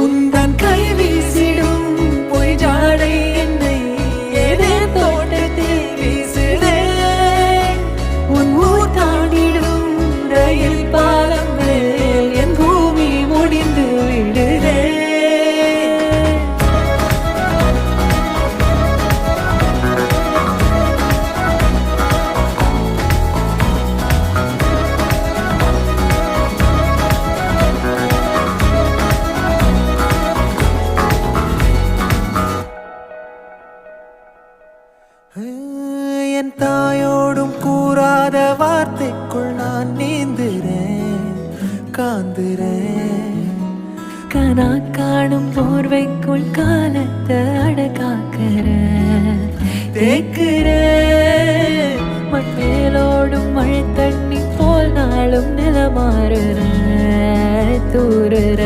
உந்தன் கை வீசிடும் பொய் ஜாடை என்னை ஏதே தோட்டத்தில் வீசுதே. உன் ஊர் தாண்டிடும் ரயில் பாலம் மேல் என் பூமி முடிந்து விடுதே. என் தாயோடும் கூறாத வார்த்தைக்குள் நான் நீந்துறேன், காந்துறேன். கனா காணும் போர்வைக்குள் காலத்தை அடக்காக்கிற தேக்குற. மண்மேலோடும் மழை தண்ணி போல் நாளும் நிலமாறுற தூறுற.